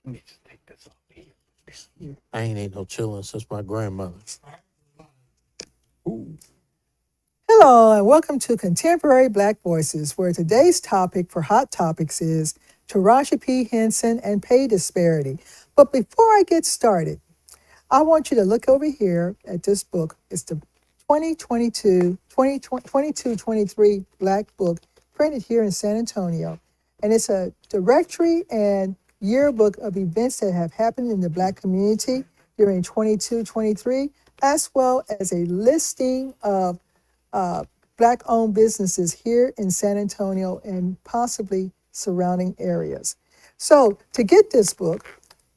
Let me just take this off here. I ain't ate no chillin' since my grandmother. Ooh. Hello, and welcome to Contemporary Black Voices, where today's topic for Hot Topics is Taraji P. Henson and pay disparity. But before I get started, I want you to look over here at this book. It's the 2022-23 Black Book, printed here in San Antonio. And it's a directory and yearbook of events that have happened in the Black community during 22-23, as well as a listing of Black-owned businesses here in San Antonio and possibly surrounding areas. So to get this book,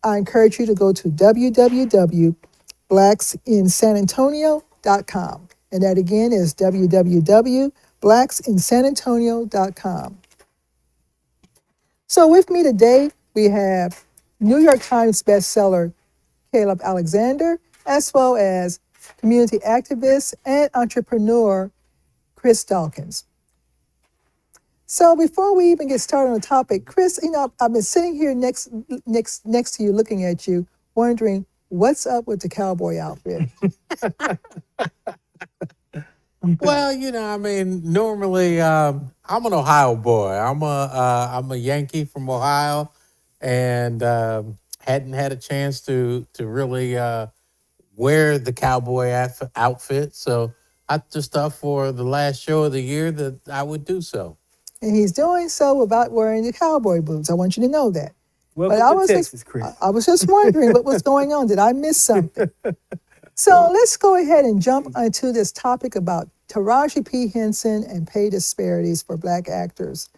I encourage you to go to www.blacksinsanantonio.com. And that again is www.blacksinsanantonio.com. So with me today, we have New York Times bestseller Caleb Alexander, as well as community activist and entrepreneur Chris Dawkins. So before we even get started on the topic, Chris, I've been sitting here next to you, looking at you, wondering what's up with the cowboy outfit. Well, normally I'm an Ohio boy. I'm a Yankee from Ohio, and hadn't had a chance to really wear the cowboy outfit. So I just thought for the last show of the year that I would do so. And he's doing so without wearing the cowboy boots. I want you to know that. Welcome But I to was Texas, just, Chris. I was just wondering what was going on. Did I miss something? So let's go ahead and jump into this topic about Taraji P. Henson and pay disparities for Black actors.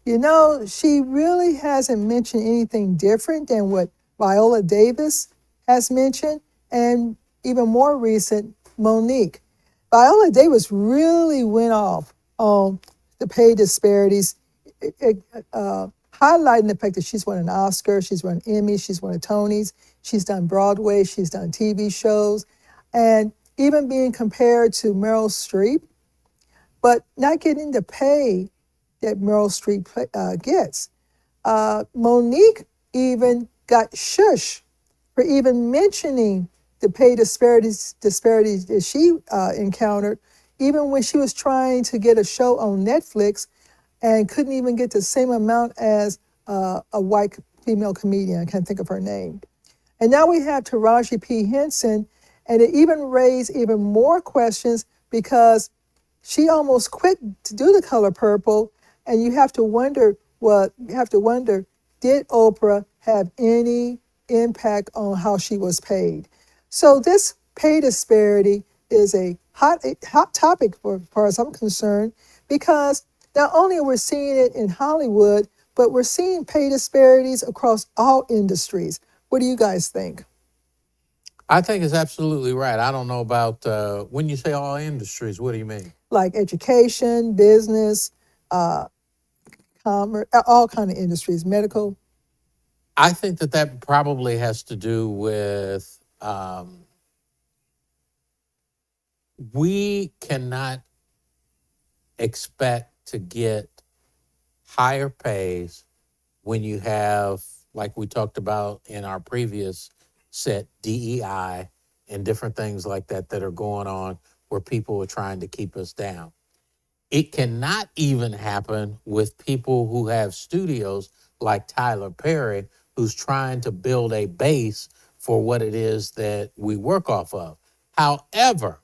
She really hasn't mentioned anything different than what Viola Davis has mentioned, and even more recent, Monique. Viola Davis really went off on the pay disparities, highlighting the fact that she's won an Oscar, she's won an Emmy, she's won a Tony's, she's done Broadway, she's done TV shows, and even being compared to Meryl Streep, but not getting the pay that Meryl Streep gets. Monique even got shush for even mentioning the pay disparities that she encountered, even when she was trying to get a show on Netflix and couldn't even get the same amount as a white female comedian. I can't think of her name. And now we have Taraji P. Henson, and it even raised even more questions because she almost quit to do The Color Purple, and you have to wonder, did Oprah have any impact on how she was paid? So this pay disparity is a hot topic for as far as I'm concerned, because not only are we seeing it in Hollywood, but we're seeing pay disparities across all industries. What do you guys think? I think it's absolutely right. I don't know about when you say all industries, what do you mean? Like education, business, commerce, all kind of industries, medical. I think that probably has to do with we cannot expect to get higher pays when you have, like we talked about in our previous set, DEI and different things like that are going on where people are trying to keep us down. It cannot even happen with people who have studios like Tyler Perry, who's trying to build a base for what it is that we work off of. However,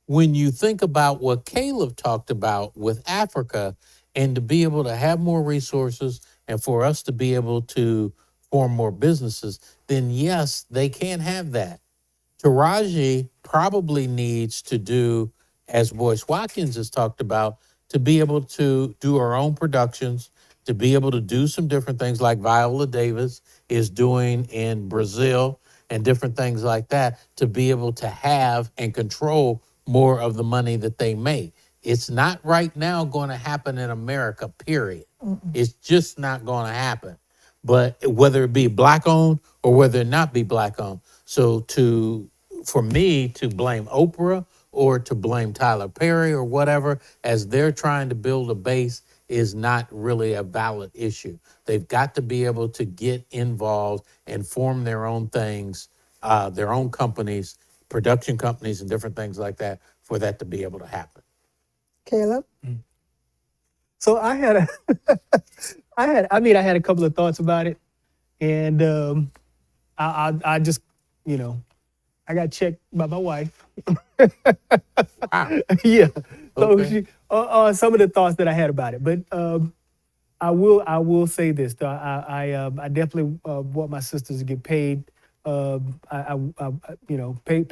when you think about what Caleb talked about with Africa, and to be able to have more resources and for us to be able to form more businesses, then yes, they can have that. Taraji probably needs to do, as Boyce Watkins has talked about, to be able to do her own productions, to be able to do some different things like Viola Davis is doing in Brazil and different things like that, to be able to have and control more of the money that they make. It's not right now going to happen in America, period. It's just not going to happen. But whether it be Black owned or whether it not be Black owned. So for me to blame Oprah or to blame Tyler Perry or whatever, as they're trying to build a base, is not really a valid issue. They've got to be able to get involved and form their own things, their own companies, production companies, and different things like that for that to be able to happen. Caleb? So I had a couple of thoughts about it, and I just, I got checked by my wife. Wow. Yeah. So Okay. she, some of the thoughts that I had about it, but I will say this though. I definitely want my sisters to get paid. Pay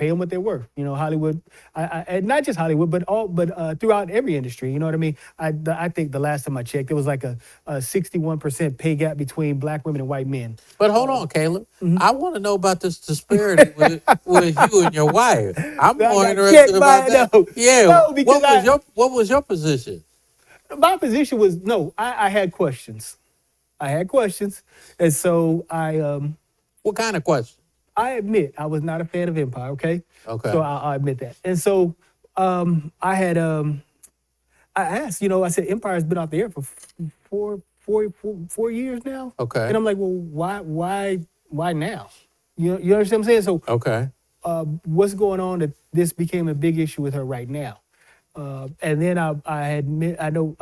them what they're worth. Hollywood, and not just Hollywood, but throughout every industry. You know what I mean? I think the last time I checked, there was like a 61% pay gap between black women and white men. But hold on, Caleb. I want to know about this disparity with you and your wife. I'm more got interested checked about by- that. no. Yeah. No, because what was your position? My position was no. I had questions. And so What kind of question? I admit I was not a fan of Empire. Okay. Okay. So I admit that. And so I had I asked. I said Empire's been off the air for 4 years now. Okay. And I'm like, well, why now? You understand what I'm saying? So Okay. what's going on that this became a big issue with her right now? And then I know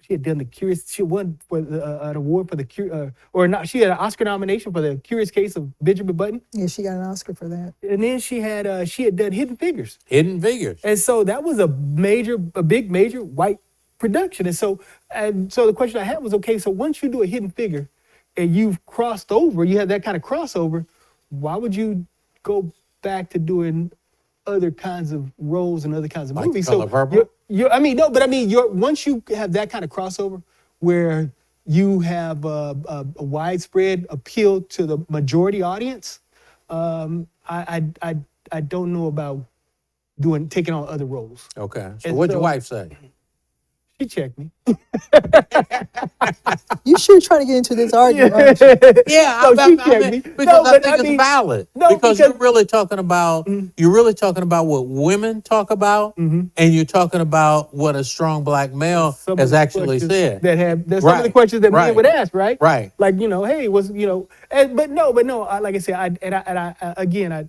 she had done the Curious. She won for an award for the or not. She had an Oscar nomination for the Curious Case of Benjamin Button. Yeah, she got an Oscar for that. And then she had done Hidden Figures. Hidden Figures. And so that was a big major white production. And so the question I had was, okay, so once you do a Hidden Figure and you've crossed over, you have that kind of crossover, why would you go back to doing other kinds of roles and other kinds of Like movies? Color Purple? Once you have that kind of crossover where you have a widespread appeal to the majority audience, I don't know about taking on other roles. Okay. So And what'd your so- wife say? She checked me. You sure trying to get into this argument, aren't you? Yeah, No, she checked me. because No, I but think I mean- it's valid. No, because because- you're really talking about what women talk about, and you're talking about what a strong black male Some of has the actually questions said. There's some of the Right, questions that men right, would ask, right? right. Like, hey, but no, like I said,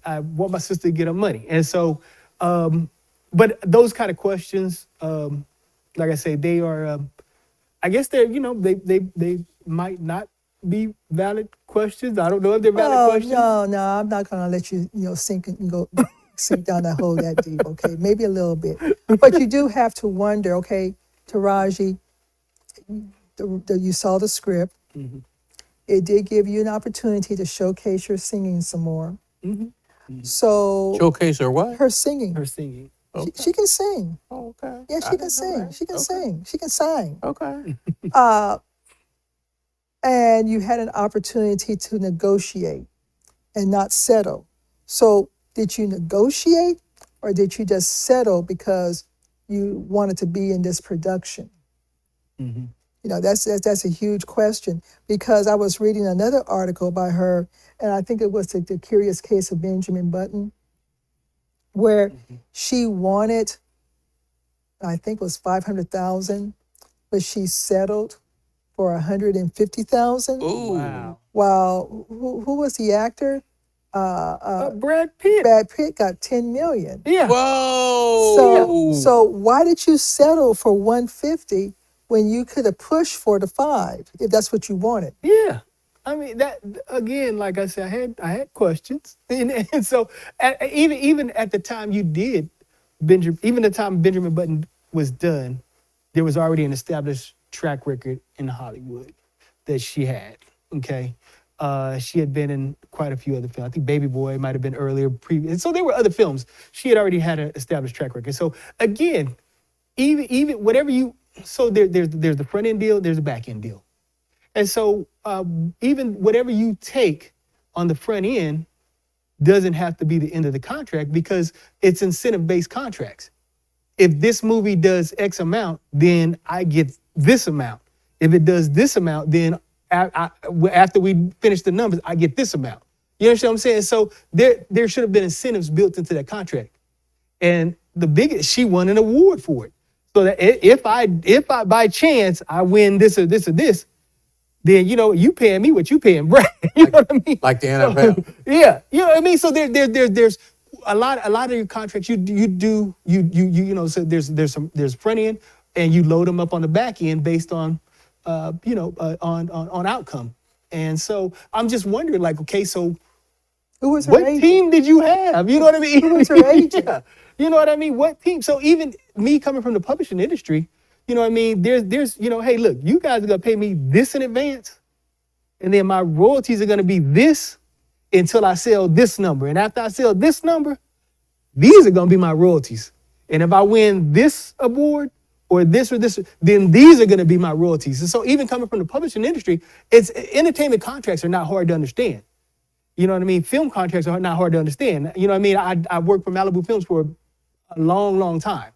I want my sister to get her money. And so, but those kind of questions, like I say, they are, I guess they're, they might not be valid questions. I don't know if they're valid questions. No, I'm not gonna let you, sink down that hole that deep. Okay, maybe a little bit, but you do have to wonder. Okay, Taraji, you saw the script. Mm-hmm. It did give you an opportunity to showcase your singing some more. Mm-hmm. So Showcase or what? her singing, Her singing. she can sing. Oh, okay. Yeah, I she didn't can know sing. that. She can Okay. sing. She can sing. Okay. And you had an opportunity to negotiate and not settle. So did you negotiate or did you just settle because you wanted to be in this production? Mm-hmm. That's a huge question, because I was reading another article by her, and I think it was the Curious Case of Benjamin Button, where she wanted, I think it was $500,000, but she settled for $150,000. Ooh. Wow. While who was the actor? Brad Pitt. Brad Pitt got $10 million. Yeah. Whoa. So why did you settle for $150 when you could have pushed for the $5 if that's what you wanted? Yeah. I mean, that again, like I said, I had questions, and so even at the time you did, even the time Benjamin Button was done, there was already an established track record in Hollywood that she had. Okay, she had been in quite a few other films. I think Baby Boy might have been earlier, previous. So there were other films. She had already had an established track record. So again, even whatever you, so there's the front end deal, there's a back end deal. And so even whatever you take on the front end doesn't have to be the end of the contract, because it's incentive-based contracts. If this movie does X amount, then I get this amount. If it does this amount, then after we finish the numbers, I get this amount. You understand what I'm saying? So there should have been incentives built into that contract. And the biggest, she won an award for it. So that if I by chance I win this or this or this, then you paying me what you paying Brad. You know what I mean? Like the So, NFL. yeah, you know what I mean. So there's a lot of your contracts you do so there's front end and you load them up on the back end based on on outcome. And so I'm just wondering, like, okay, so Who was her what agent? team did you have? You know what I mean? Who was her agent? Yeah. You know what I mean? What team? So even me coming from the publishing industry, you know what I mean? There's hey, look, you guys are gonna pay me this in advance, and then my royalties are gonna be this until I sell this number. And after I sell this number, these are gonna be my royalties. And if I win this award or this, then these are gonna be my royalties. And so even coming from the publishing industry, it's entertainment contracts are not hard to understand. You know what I mean? Film contracts are not hard to understand. You know what I mean? I worked for Malibu Films for a long, long time.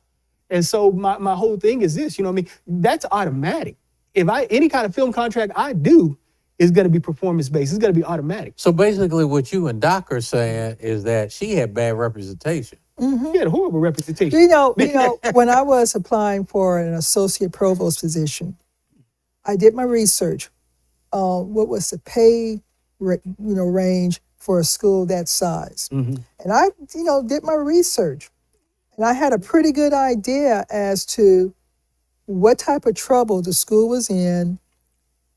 And so my whole thing is this, you know what I mean? That's automatic. If any kind of film contract I do is going to be performance based. It's going to be automatic. So basically what you and Doc are saying is that she had bad representation. She had a horrible representation. You know, when I was applying for an associate provost position, I did my research. What was the pay, range for a school that size? And I, did my research, and I had a pretty good idea as to what type of trouble the school was in,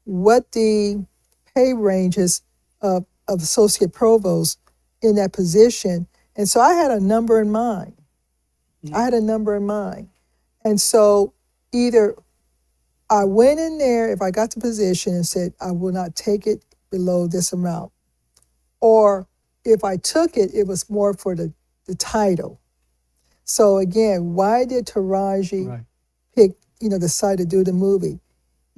what the pay ranges of associate provosts in that position. And so I had a number in mind. And so either I went in there, if I got the position, and said, I will not take it below this amount. Or if I took it, it was more for the title. So again, why did Taraji pick, decide to do the movie?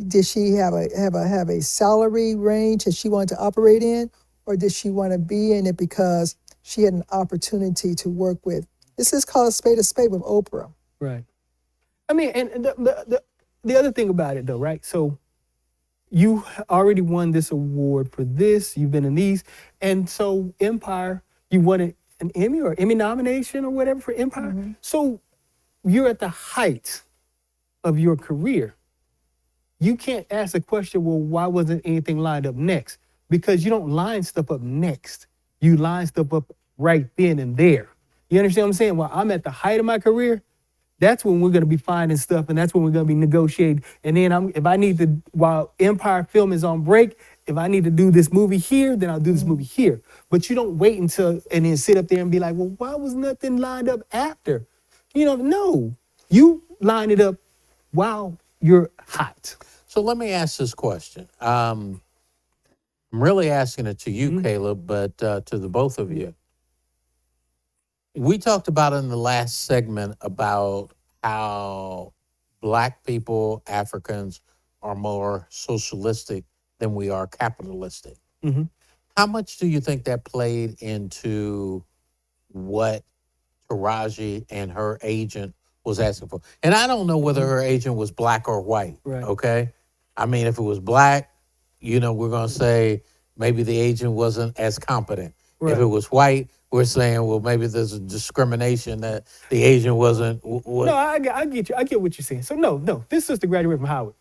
Did she have a salary range that she wanted to operate in, or did she want to be in it because she had an opportunity to work with? This is called a spade with Oprah. Right. I mean, and the other thing about it though, right? So you already won this award for this. You've been in these, and so Empire, you won an Emmy or Emmy nomination or whatever for Empire. So you're at the height of your career. You can't ask the question, well, why wasn't anything lined up next? Because you don't line stuff up next. You line stuff up right then and there. You understand what I'm saying? Well, I'm at the height of my career. That's when we're going to be finding stuff, and that's when we're going to be negotiating. And then if I need to, while Empire Film is on break, if I need to do this movie here, then I'll do this movie here. But you don't wait until, and then sit up there and be like, well, why was nothing lined up after? No. You line it up while you're hot. So let me ask this question. I'm really asking it to you, Caleb, but to the both of you. We talked about in the last segment about how Black people, Africans, are more socialistic than we are capitalistic. How much do you think that played into what Taraji and her agent was asking for? And I don't know whether her agent was Black or white, okay? I mean, if it was Black, we're going to say maybe the agent wasn't as competent. If it was white, we're saying, well, maybe there's a discrimination that the agent wasn't. No, I get you. I get what you're saying. So no, this sister graduated from Howard.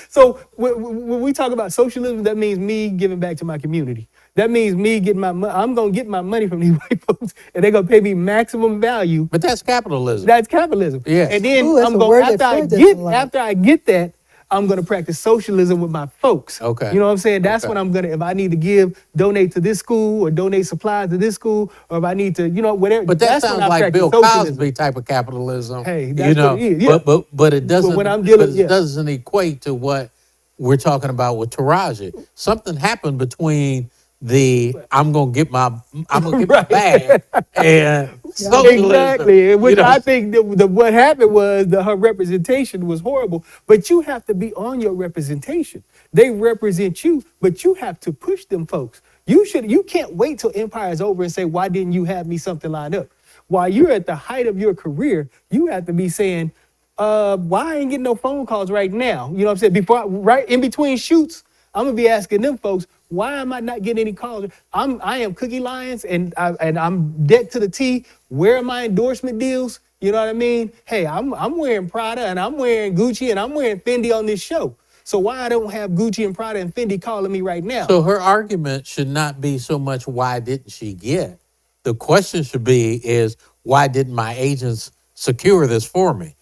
So when we talk about socialism, that means me giving back to my community. That means me getting my money. I'm going to get my money from these white folks, and they're going to pay me maximum value. But that's capitalism. That's capitalism. Yes. And then Ooh, I'm going after I get that, I'm going to practice socialism with my folks. Okay. You know what I'm saying? That's when I'm going to, if I need to donate to this school or donate supplies to this school, or if I need to, whatever. But that sounds like Bill socialism. Cosby type of capitalism. Hey, that's what it is. Yeah. But it doesn't. But when I'm dealing, it doesn't equate to what we're talking about with Taraji. Something happened between I'm gonna get my bag and socialism. Exactly. Which I think what happened was her representation was horrible. But you have to be on your representation. They represent you, but you have to push them folks. You can't wait till Empire is over and say, why didn't you have me something lined up? While you're at the height of your career, you have to be saying, why I ain't getting no phone calls right now? You know what I'm saying? Right in between shoots, I'm gonna be asking them folks, Why am I not getting any calls? I am Cookie Lions, and I'm decked to the T. Where are my endorsement deals? You know what I mean? Hey, I'm wearing Prada and I'm wearing Gucci and I'm wearing Fendi on this show. So why I don't have Gucci and Prada and Fendi calling me right now? So her argument should not be so much why didn't she get? The question should be is why didn't my agents secure this for me?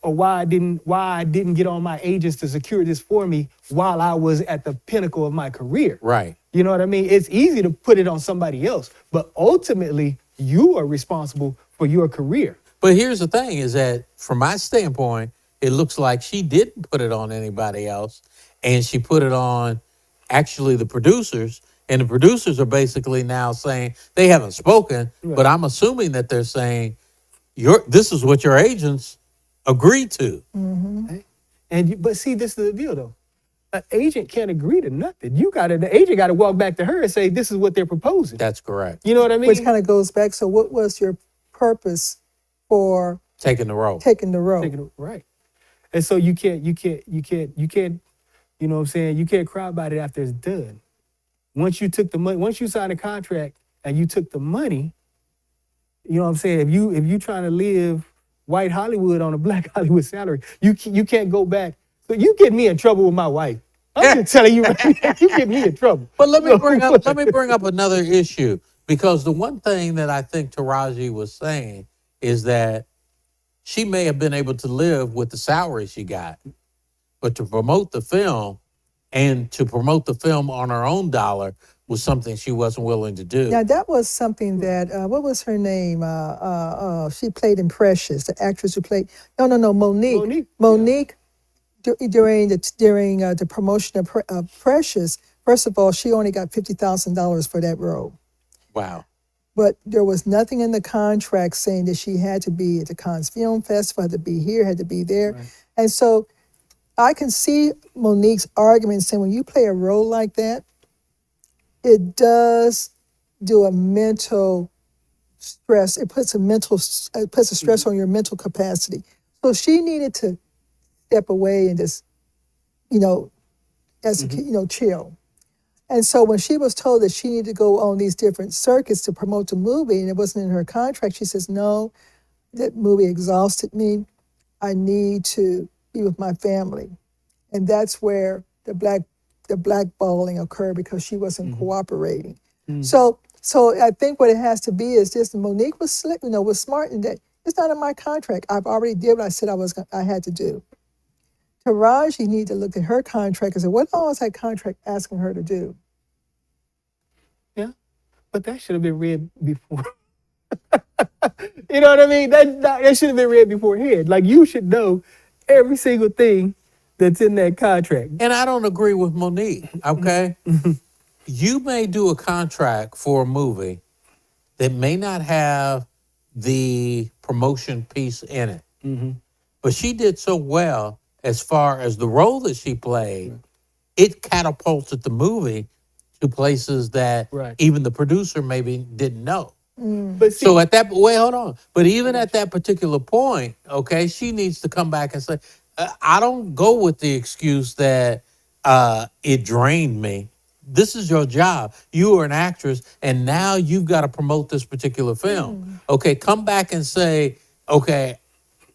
Or why I didn't get on my agents to secure this for me while I was at the pinnacle of my career. Right. You know what I mean? It's easy to put it on somebody else, but ultimately you are responsible for your career. But here's the thing is that from my standpoint, it looks like she didn't put it on anybody else, and she put it on actually the producers, and the producers are basically now saying they haven't spoken, but I'm assuming that they're saying this is what your agents agreed to. Right? But see, this is the deal though. An agent can't agree to nothing. The agent got to walk back to her and say, this is what they're proposing. That's correct. You know what I mean? Which kind of goes back. So, what was your purpose for Taking the role. Right. And so you can't, you know what I'm saying? You can't cry about it after it's done. Once you took the money, once you signed a contract and you took the money, you know what I'm saying? If you trying to live white Hollywood on a black Hollywood salary, you can't go back. So you get me in trouble with my wife. I'm just telling you, you get me in trouble. But let me bring up another issue, because the one thing that I think Taraji was saying is that she may have been able to live with the salary she got, but to promote the film on her own dollar was something she wasn't willing to do. Now that was something that what was her name? She played in Precious, the actress who played. No, Monique. Monique. During the promotion of Precious, first of all, she only got $50,000 for that role. Wow. But there was nothing in the contract saying that she had to be at the Cannes Film Festival, had to be here, had to be there. Right. And so I can see Monique's argument saying when you play a role like that, it does do a mental stress. It puts a stress on your mental capacity. So she needed to step away and just, chill. And so when she was told that she needed to go on these different circuits to promote the movie and it wasn't in her contract, she says, no, that movie exhausted me. I need to be with my family. And that's where the blackballing occurred because she wasn't cooperating. So I think what it has to be is just Monique was slick, was smart in that it's not in my contract. I've already did what I said I had to do. Taraji need to look at her contract and say, what all is that contract asking her to do? Yeah, but that should have been read before. You know what I mean? That should have been read beforehand. Like, you should know every single thing that's in that contract. And I don't agree with Monique, okay? You may do a contract for a movie that may not have the promotion piece in it. But she did so well as far as the role that she played, it catapulted the movie to places that even the producer maybe didn't know. But see, so at that, hold on. But even at that particular point, okay, she needs to come back and say, I don't go with the excuse that it drained me. This is your job. You are an actress, and now you've got to promote this particular film. Okay, come back and say, okay,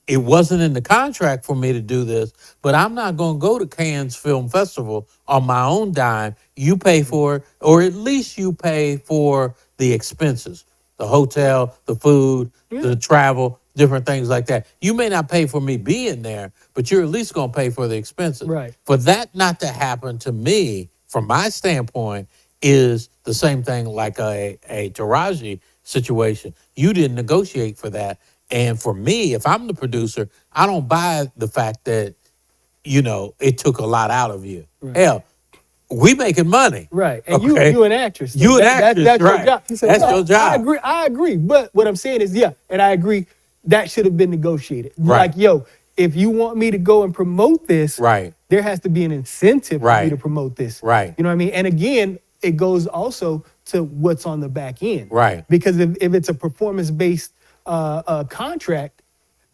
it wasn't in the contract for me to do this, but I'm not going to go to Cannes Film Festival on my own dime. You pay for it, or at least you pay for the expenses, the hotel, the food, the travel, different things like that. You may not pay for me being there, but you're at least going to pay for the expenses. Right. For that not to happen to me, from my standpoint, is the same thing like a Taraji situation. You didn't negotiate for that. And for me, if I'm the producer, I don't buy the fact that, it took a lot out of you. Right. Hell, we making money. Right. And you an actress. So you an actress, that's right. your job. That's your job. I agree. But what I'm saying is, and I agree, that should have been negotiated. Right. Like, if you want me to go and promote this, there has to be an incentive for me to promote this. Right. You know what I mean? And again, it goes also to what's on the back end. Right. Because if it's a performance-based contract,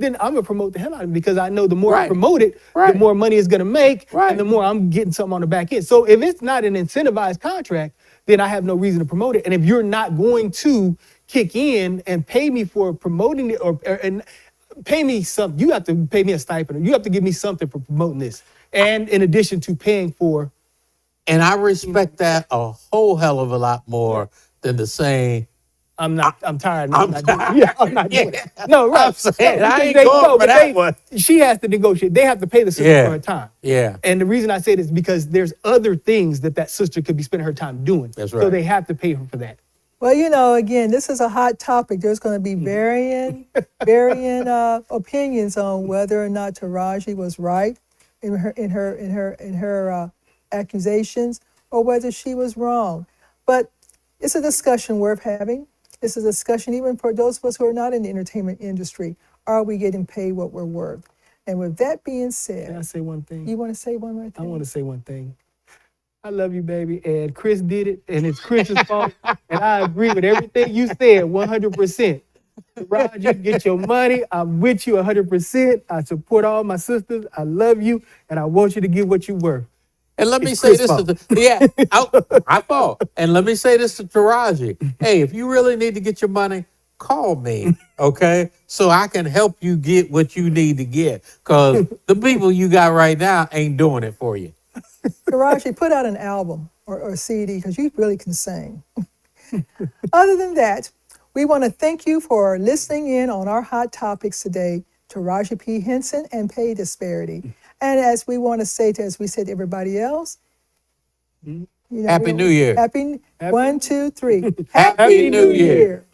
then I'm gonna promote the hell out of it because I know the more I Right. promote it, the Right. more money it's gonna make, Right. and the more I'm getting something on the back end. So if it's not an incentivized contract, then I have no reason to promote it. And if you're not going to kick in and pay me for promoting it, and pay me something, you have to pay me a stipend, or you have to give me something for promoting this. And in addition to paying for, And I respect that a whole hell of a lot more than the saying, I'm tired. No, I'm not doing it. tired. Yeah, I'm not doing Yeah. it. No, right. I'm saying, No, I because ain't they going know, for but that one. she has to negotiate. They have to pay the sister Yeah. for her time. Yeah. And the reason I say this is because there's other things that sister could be spending her time doing. That's So right. they have to pay her for that. Well, again, this is a hot topic. There's going to be varying opinions on whether or not Taraji was right in her accusations, or whether she was wrong. But it's a discussion worth having. It's a discussion even for those of us who are not in the entertainment industry. Are we getting paid what we're worth? And with that being Can I said, say one thing? you want to say one more thing? I want to say one thing. I love you, baby. And Chris did it, and it's Chris's fault. And I agree with everything you said 100%. Roger, get your money. I'm with you 100%. I support all my sisters. I love you, and I want you to get what you worth. And let me It's say Chris' this fault. I fault. And let me say this to Taraji. Hey, if you really need to get your money, call me, okay? So I can help you get what you need to get. Because the people you got right now ain't doing it for you. Taraji, put out an album or CD because you really can sing. Other than that, we want to thank you for listening in on our hot topics today, Taraji P. Henson and pay disparity. And as we want to say as we said to everybody else, Happy New Year. Happy 1, 2, 3. Happy New Year.